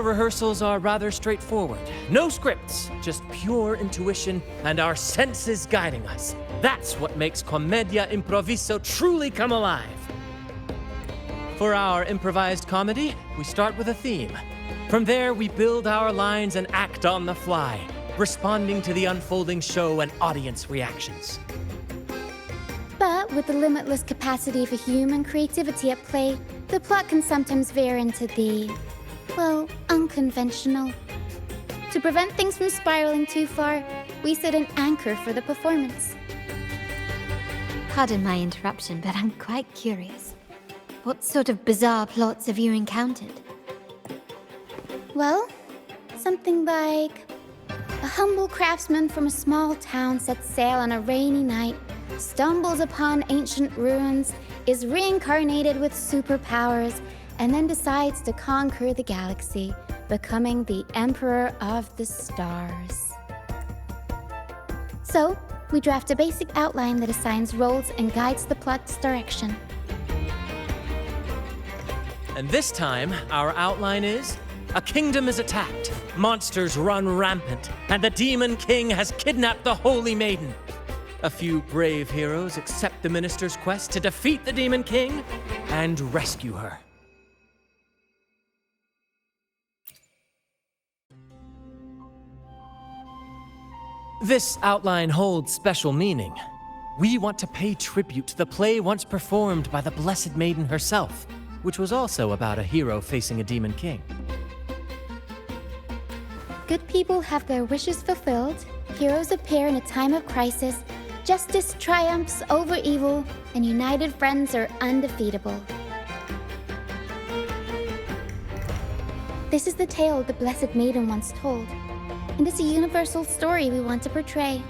Our rehearsals are rather straightforward. No scripts, just pure intuition and our senses guiding us. That's what makes Commedia Improviso truly come alive. For our improvised comedy, we start with a theme. From there, we build our lines and act on the fly, responding to the unfolding show and audience reactions. But with the limitless capacity for human creativity at play, the plot can sometimes veer into the, well, unconventional. To prevent things from spiraling too far, we set an anchor for the performance. Pardon my interruption, but I'm quite curious. What sort of bizarre plots have you encountered? Well, something like a humble craftsman from a small town sets sail on a rainy night, stumbles upon ancient ruins, is reincarnated with superpowers, and then decides to conquer the galaxy, becoming the Emperor of the Stars. So, we draft a basic outline that assigns roles and guides the plot's direction. And this time, our outline is: a kingdom is attacked, monsters run rampant, and the Demon King has kidnapped the Holy Maiden. A few brave heroes accept the minister's quest to defeat the Demon King and rescue her. This outline holds special meaning. We want to pay tribute to the play once performed by the Blessed Maiden herself, which was also about a hero facing a Demon King. Good people have their wishes fulfilled, heroes appear in a time of crisis, justice triumphs over evil, and united friends are undefeatable. This is the tale the Blessed Maiden once told, and it's a universal story we want to portray.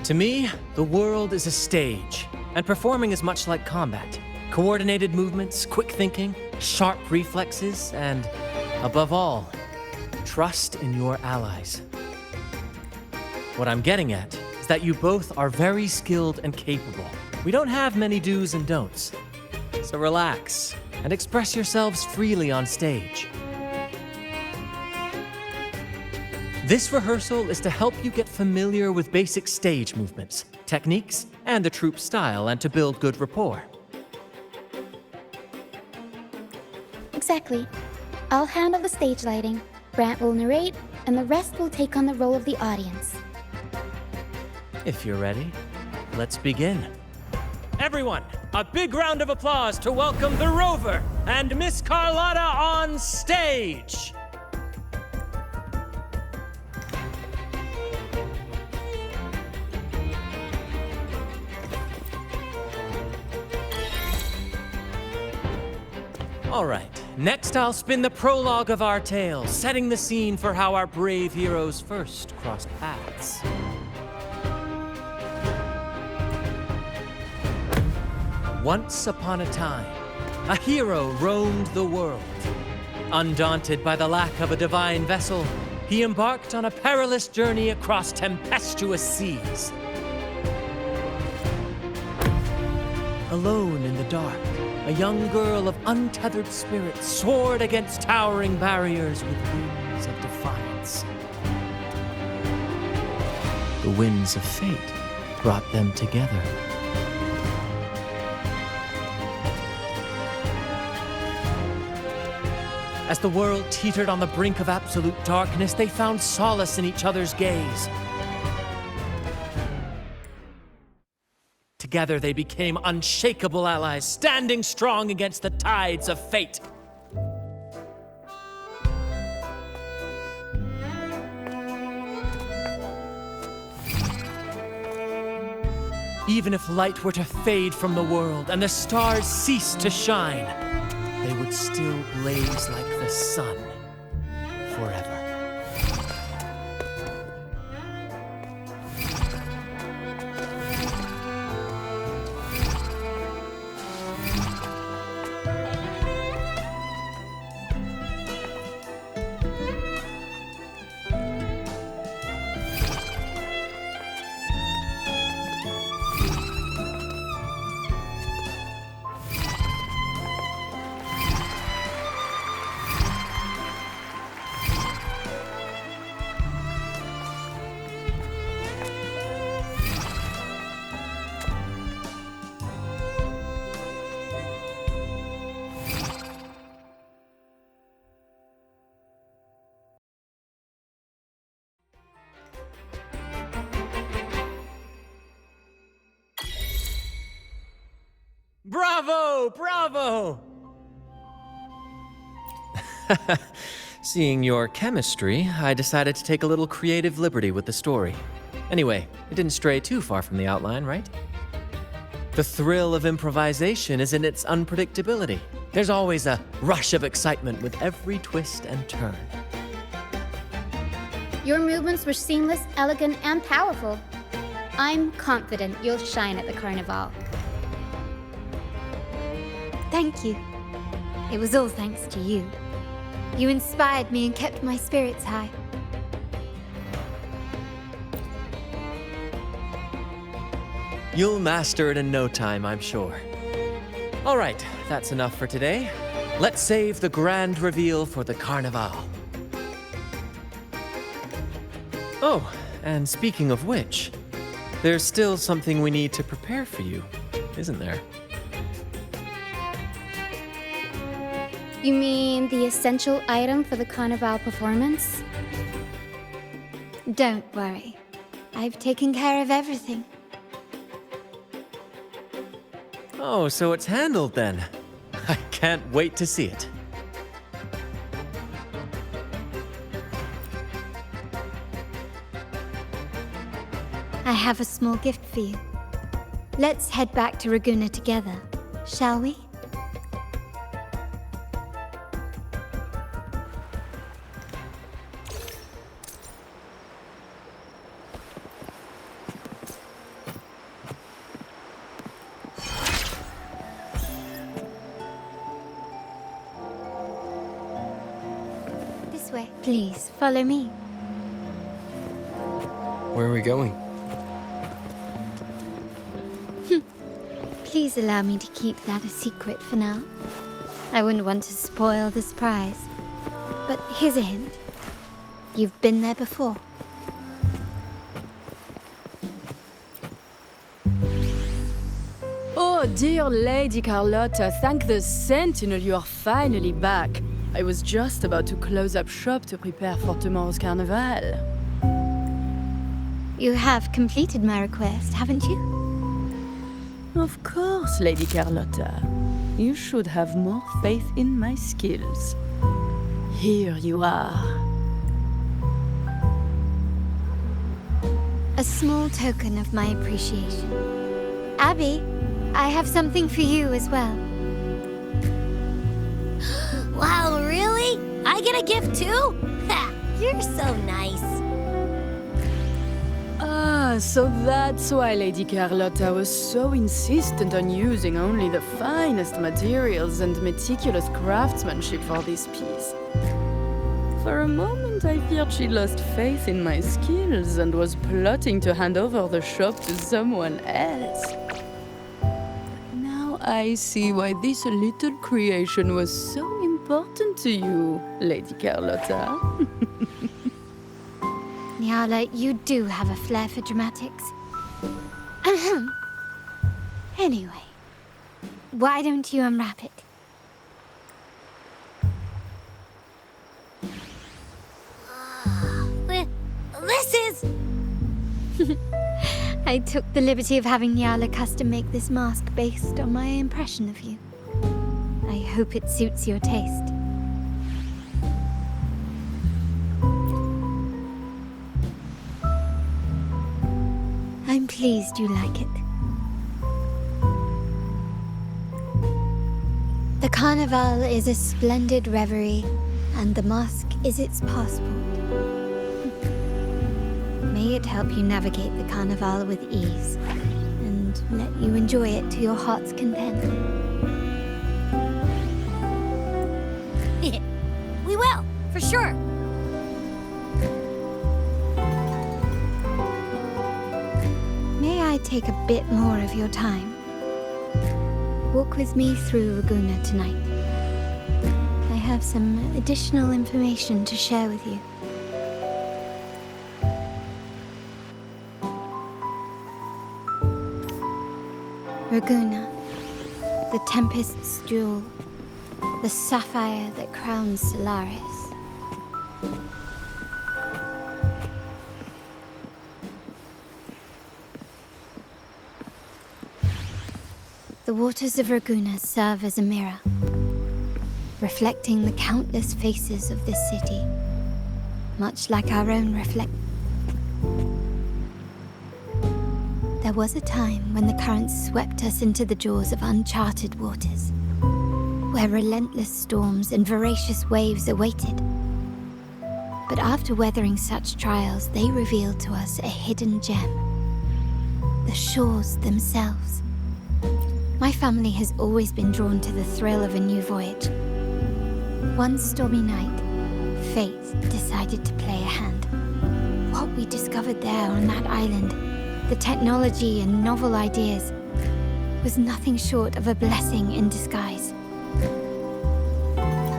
To me, the world is a stage, and performing is much like combat. Coordinated movements, quick thinking, sharp reflexes, and, above all, trust in your allies. What I'm getting at is that you both are very skilled and capable. We don't have many do's and don'ts. So relax and express yourselves freely on stage. This rehearsal is to help you get familiar with basic stage movements, techniques, and the troupe style, and to build good rapport. Exactly. I'll handle the stage lighting, Brant will narrate, and the rest will take on the role of the audience. If you're ready, let's begin. Everyone, a big round of applause to welcome the Rover and Miss Carlotta on stage! All right, next I'll spin the prologue of our tale, setting the scene for how our brave heroes first crossed paths. Once upon a time, a hero roamed the world. Undaunted by the lack of a divine vessel, he embarked on a perilous journey across tempestuous seas. Alone in the dark, a young girl of untethered spirit soared against towering barriers with wings of defiance. The winds of fate brought them together. As the world teetered on the brink of absolute darkness, they found solace in each other's gaze. Together, they became unshakable allies, standing strong against the tides of fate. Even if light were to fade from the world and the stars cease to shine, they would still blaze like the sun forever. Bravo! Bravo! Seeing your chemistry, I decided to take a little creative liberty with the story. Anyway, it didn't stray too far from the outline, right? The thrill of improvisation is in its unpredictability. There's always a rush of excitement with every twist and turn. Your movements were seamless, elegant, and powerful. I'm confident you'll shine at the carnival. Thank you. It was all thanks to you. You inspired me and kept my spirits high. You'll master it in no time, I'm sure. All right, that's enough for today. Let's save the grand reveal for the carnival. Oh, and speaking of which, there's still something we need to prepare for you, isn't there? You mean the essential item for the carnival performance? Don't worry. I've taken care of everything. Oh, so it's handled then. I can't wait to see it. I have a small gift for you. Let's head back to Ragunna together, shall we? This way. Please, follow me. Where are we going? Please allow me to keep that a secret for now. I wouldn't want to spoil the surprise. But here's a hint. You've been there before. Oh, dear Lady Carlotta, thank the Sentinel you are finally back. I was just about to close up shop to prepare for tomorrow's carnival. You have completed my request, haven't you? Of course, Lady Carlotta. You should have more faith in my skills. Here you are. A small token of my appreciation. Abby, I have something for you as well. Wow, really? I get a gift too? Ha! You're so nice. Ah, so that's why Lady Carlotta was so insistent on using only the finest materials and meticulous craftsmanship for this piece. For a moment, I feared she lost faith in my skills and was plotting to hand over the shop to someone else. Now I see why this little creation was so important to you, Lady Carlotta. Nyala, you do have a flair for dramatics. Ahem. Anyway, why don't you unwrap it? This is... I took the liberty of having Nyala custom make this mask based on my impression of you. I hope it suits your taste. I'm pleased you like it. The carnival is a splendid reverie, and the mask is its passport. May it help you navigate the carnival with ease, and let you enjoy it to your heart's content. We will, for sure. May I take a bit more of your time? Walk with me through Ragunna tonight. I have some additional information to share with you. Ragunna, the Tempest's jewel, the sapphire that crowns Solaris. The The waters of Raguna serve as a mirror, reflecting the countless faces of this city, much like our own There was a time when the currents swept us into the jaws of uncharted waters, where relentless storms and voracious waves awaited. But after weathering such trials, they revealed to us a hidden gem: the shores themselves. My family has always been drawn to the thrill of a new voyage. One stormy night, fate decided to play a hand. What we discovered there on that island, the technology and novel ideas, was nothing short of a blessing in disguise.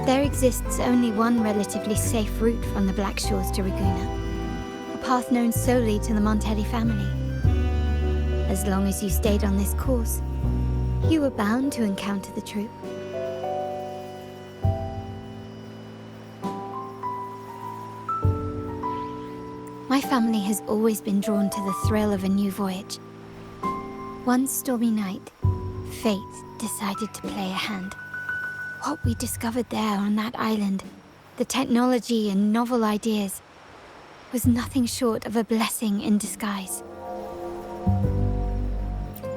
There exists only one relatively safe route from the Black Shores to Raguna, a path known solely to the Montelli family. As long as you stayed on this course, you were bound to encounter the troop. My family has always been drawn to the thrill of a new voyage. One stormy night, fate decided to play a hand. What we discovered there on that island, the technology and novel ideas, was nothing short of a blessing in disguise.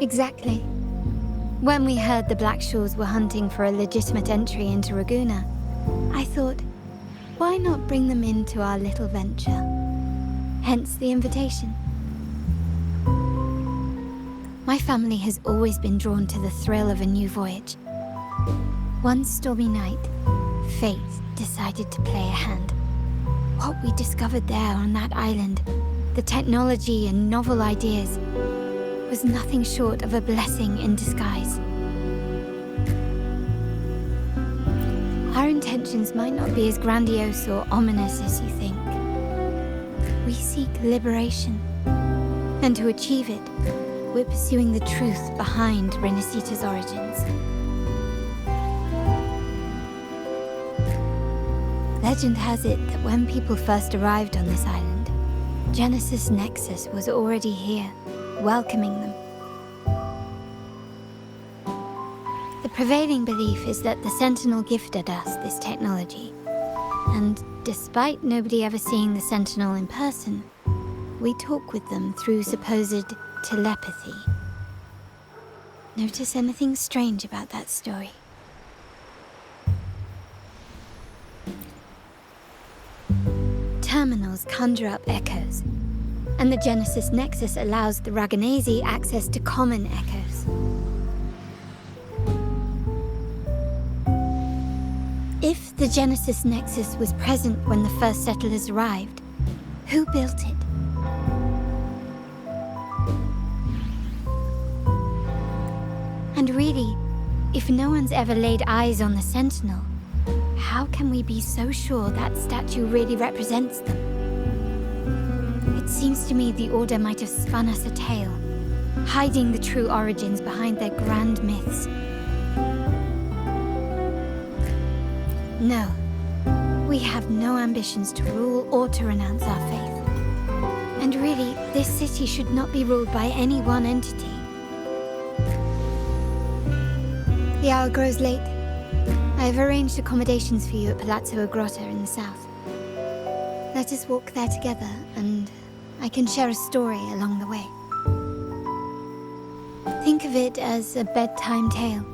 Exactly. When we heard the Black Shores were hunting for a legitimate entry into Raguna, I thought, why not bring them into our little venture? Hence the invitation. My family has always been drawn to the thrill of a new voyage. One stormy night, fate decided to play a hand. What we discovered there on that island, the technology and novel ideas, was nothing short of a blessing in disguise. Our intentions might not be as grandiose or ominous as you think. We seek liberation, and to achieve it, we're pursuing the truth behind Renacita's origins. Legend has it that when people first arrived on this island, Genesis Nexus was already here, welcoming them. The prevailing belief is that the Sentinel gifted us this technology, and despite nobody ever seeing the Sentinel in person, we talk with them through supposed telepathy. Notice anything strange about that story? Terminals conjure up echoes, and the Genesis Nexus allows the Raganese access to common echoes. If the Genesis Nexus was present when the first settlers arrived, who built it? And really, if no one's ever laid eyes on the Sentinel, how can we be so sure that statue really represents them? It seems to me the Order might have spun us a tale, hiding the true origins behind their grand myths. No, we have no ambitions to rule or to renounce our faith. And really, this city should not be ruled by any one entity. The hour grows late. I have arranged accommodations for you at Palazzo Grotta in the south. Let us walk there together, and I can share a story along the way. Think of it as a bedtime tale.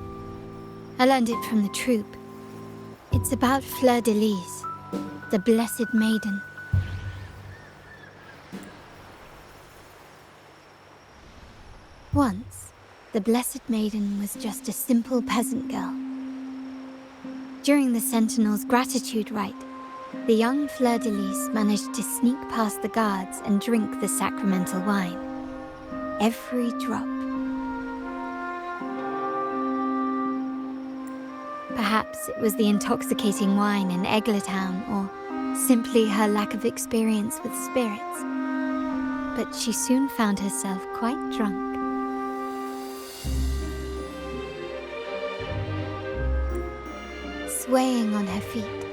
I learned it from the troop. It's about Fleur de Lis, the Blessed Maiden. Once, the Blessed Maiden was just a simple peasant girl. During the Sentinel's gratitude rite, the young Fleur de Lis managed to sneak past the guards and drink the sacramental wine. Every drop. Perhaps it was the intoxicating wine in Eggletown, or simply her lack of experience with spirits. But she soon found herself quite drunk. Swaying on her feet,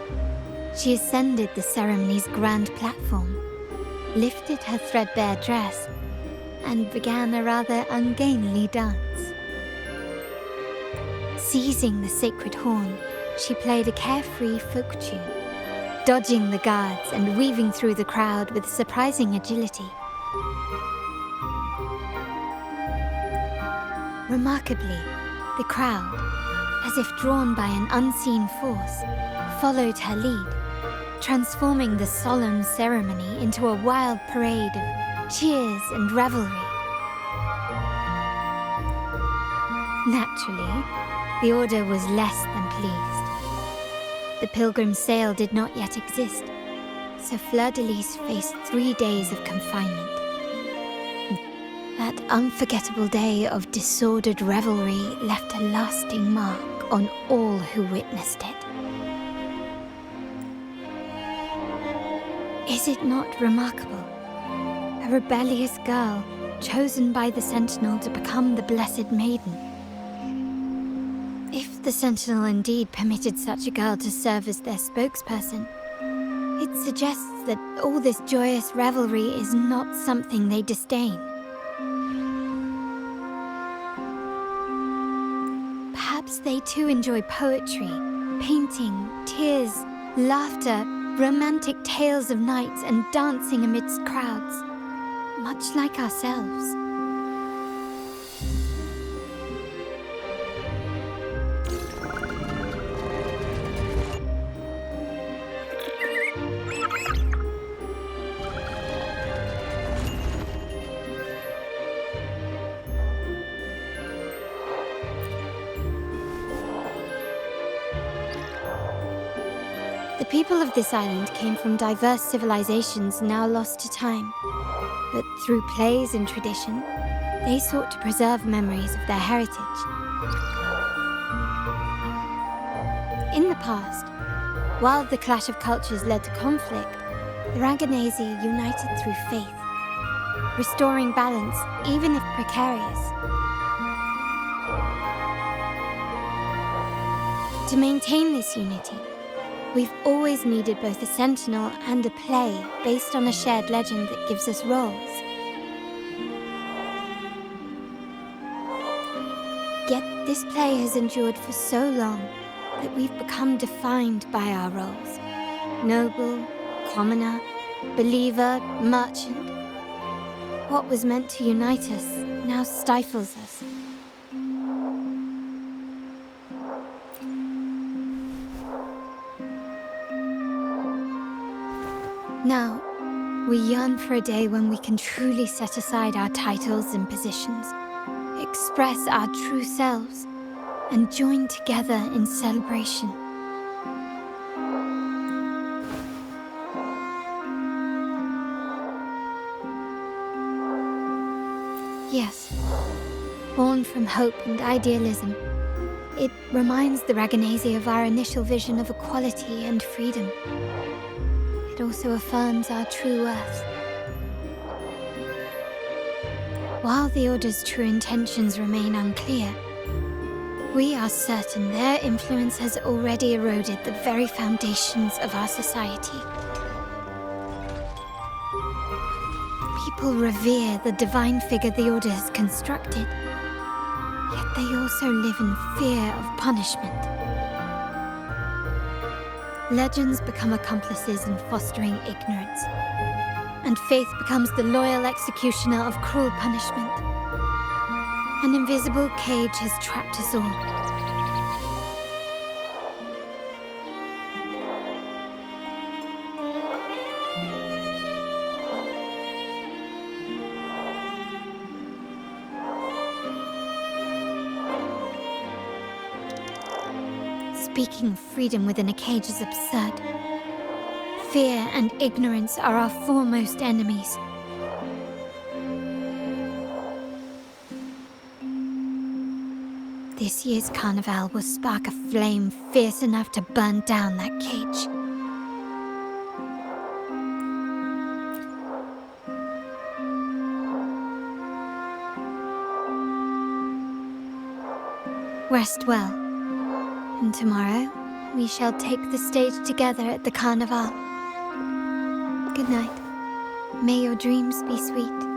she ascended the ceremony's grand platform, lifted her threadbare dress, and began a rather ungainly dance. Seizing the sacred horn, she played a carefree folk tune, dodging the guards and weaving through the crowd with surprising agility. Remarkably, the crowd, as if drawn by an unseen force, followed her lead, transforming the solemn ceremony into a wild parade of cheers and revelry. Naturally, the Order was less than pleased. The pilgrim sale did not yet exist, so Fleur-de-Lis faced 3 days of confinement. That unforgettable day of disordered revelry left a lasting mark on all who witnessed it. Is it not remarkable? A rebellious girl chosen by the Sentinel to become the Blessed Maiden. If the Sentinel indeed permitted such a girl to serve as their spokesperson, it suggests that all this joyous revelry is not something they disdain. Perhaps they too enjoy poetry, painting, tears, laughter, romantic tales of knights, and dancing amidst crowds, much like ourselves. The people of this island came from diverse civilizations now lost to time, but through plays and tradition, they sought to preserve memories of their heritage. In the past, while the clash of cultures led to conflict, the Ragganese united through faith, restoring balance even if precarious. To maintain this unity, we've always needed both a sentinel and a play based on a shared legend that gives us roles. Yet this play has endured for so long that we've become defined by our roles. Noble, commoner, believer, merchant. What was meant to unite us now stifles us. Now, we yearn for a day when we can truly set aside our titles and positions, express our true selves, and join together in celebration. Yes, born from hope and idealism, it reminds the Ragganese of our initial vision of equality and freedom. It also affirms our true worth. While the Order's true intentions remain unclear, we are certain their influence has already eroded the very foundations of our society. People revere the divine figure the Order has constructed, yet they also live in fear of punishment. Legends become accomplices in fostering ignorance, and faith becomes the loyal executioner of cruel punishment. An invisible cage has trapped us all. Speaking of freedom within a cage is absurd. Fear and ignorance are our foremost enemies. This year's carnival will spark a flame fierce enough to burn down that cage. Rest well. And tomorrow, we shall take the stage together at the carnival. Good night. May your dreams be sweet.